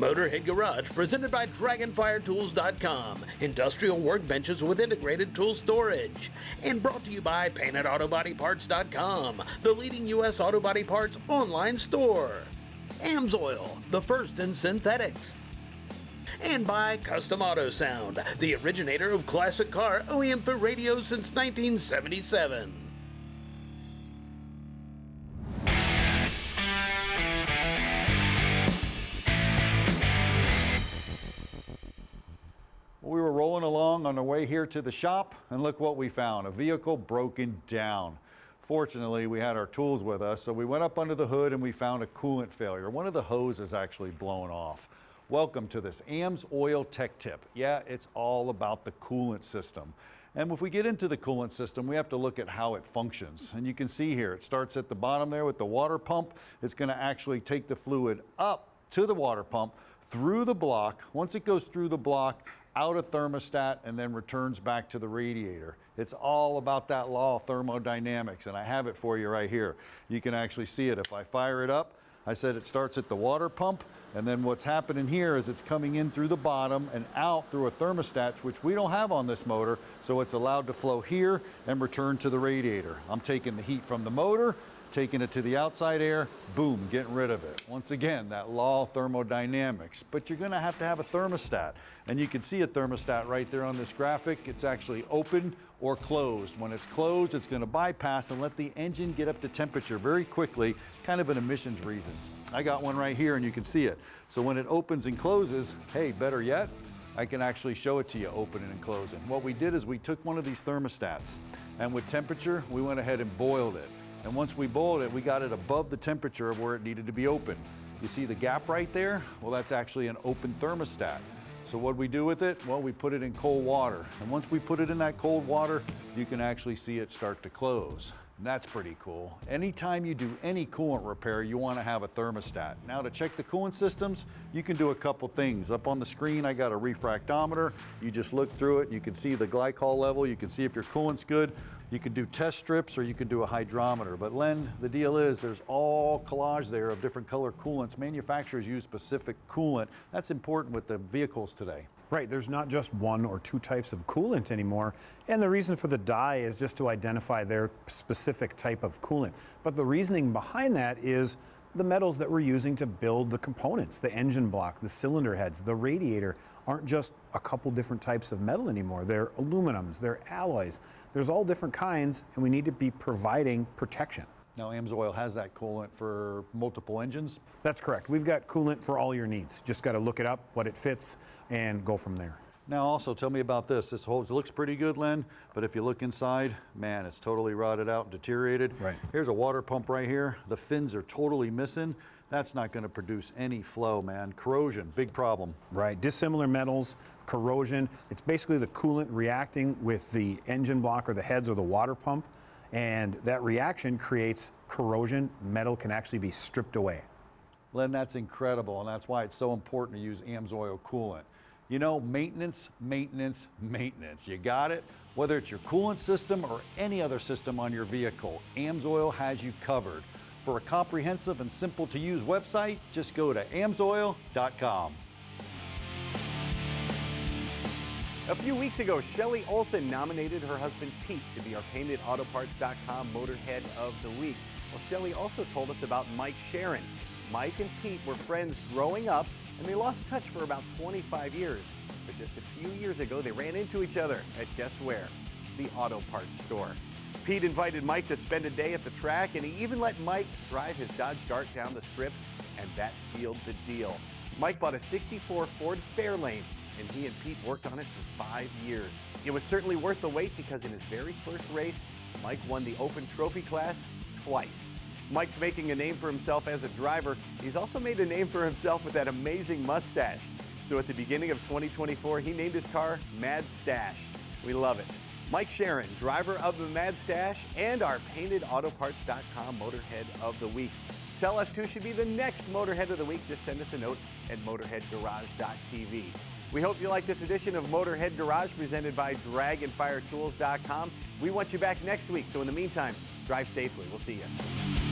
Motorhead Garage, presented by DragonfireTools.com, industrial workbenches with integrated tool storage. And brought to you by PaintedAutoBodyParts.com, the leading U.S. auto body parts online store. AMSOIL, the first in synthetics. And by Custom Auto Sound, the originator of classic car OEM for radios since 1977. We were rolling along on the way here to the shop, and look what we found, a vehicle broken down. Fortunately, we had our tools with us, so we went up under the hood and we found a coolant failure. One of the hoses actually blown off. Welcome to this AMSOIL Tech Tip. Yeah, it's all about the coolant system. And if we get into the coolant system, we have to look at how it functions. And you can see here, it starts at the bottom there with the water pump. It's going to actually take the fluid up to the water pump, through the block. Once it goes through the block, out of thermostat, and then returns back to the radiator. It's all about that law of thermodynamics, and I have it for you right here. You can actually see it. If I fire it up, I said it starts at the water pump, and then what's happening here is it's coming in through the bottom and out through a thermostat, which we don't have on this motor, so it's allowed to flow here and return to the radiator. I'm taking the heat from the motor, taking it to the outside air, boom, getting rid of it. Once again, that law of thermodynamics. But you're gonna have to have a thermostat. And you can see a thermostat right there on this graphic. It's actually open or closed. When it's closed, it's gonna bypass and let the engine get up to temperature very quickly, kind of an emissions reasons. I got one right here and you can see it. So when it opens and closes, hey, better yet, I can actually show it to you opening and closing. What we did is we took one of these thermostats, and with temperature, we went ahead and boiled it. And once we boiled it, we got it above the temperature of where it needed to be open. You see the gap right there? Well, that's actually an open thermostat. So what we do with it? Well, we put it in cold water. And once we put it in that cold water, you can actually see it start to close. And that's pretty cool. Anytime you do any coolant repair, you want to have a thermostat. Now to check the coolant systems, you can do a couple things. Up on the screen, I got a refractometer. You just look through it. You can see the glycol level. You can see if your coolant's good. You can do test strips or you can do a hydrometer. But Len, the deal is there's all collage there of different color coolants. Manufacturers use specific coolant. That's important with the vehicles today. Right, there's not just one or two types of coolant anymore, and the reason for the dye is just to identify their specific type of coolant. But the reasoning behind that is the metals that we're using to build the components, the engine block, the cylinder heads, the radiator, aren't just a couple different types of metal anymore. They're aluminums, they're alloys. There's all different kinds, and we need to be providing protection. Now, AMSOIL has that coolant for multiple engines? That's correct. We've got coolant for all your needs. Just got to look it up, what it fits, and go from there. Now, also, tell me about this. This hose looks pretty good, Len, but if you look inside, man, it's totally rotted out, deteriorated. Right. Here's a water pump right here. The fins are totally missing. That's not going to produce any flow, man. Corrosion, big problem. Right, dissimilar metals, corrosion. It's basically the coolant reacting with the engine block or the heads or the water pump, and that reaction creates corrosion. Metal can actually be stripped away. Len, that's incredible, and that's why it's so important to use AMSOIL coolant. You know, maintenance, maintenance, maintenance. You got it? Whether it's your coolant system or any other system on your vehicle, AMSOIL has you covered. For a comprehensive and simple to use website, just go to AMSOIL.com. A few weeks ago, Shelly Olson nominated her husband Pete to be our PaintedAutoParts.com Motorhead of the Week. Well, Shelly also told us about Mike Sharon. Mike and Pete were friends growing up, and they lost touch for about 25 years. But just a few years ago, they ran into each other at guess where? The auto parts store. Pete invited Mike to spend a day at the track, and he even let Mike drive his Dodge Dart down the strip, and that sealed the deal. Mike bought a '64 Ford Fairlane, and he and Pete worked on it for 5 years. It was certainly worth the wait because in his very first race, Mike won the Open Trophy class twice. Mike's making a name for himself as a driver. He's also made a name for himself with that amazing mustache. So at the beginning of 2024, he named his car Mad Stash. We love it. Mike Sharon, driver of the Mad Stash and our PaintedAutoParts.com Motorhead of the Week. Tell us who should be the next Motorhead of the Week. Just send us a note at motorheadgarage.tv. We hope you like this edition of Motorhead Garage presented by DragonfireTools.com. We want you back next week, so in the meantime, drive safely. We'll see you.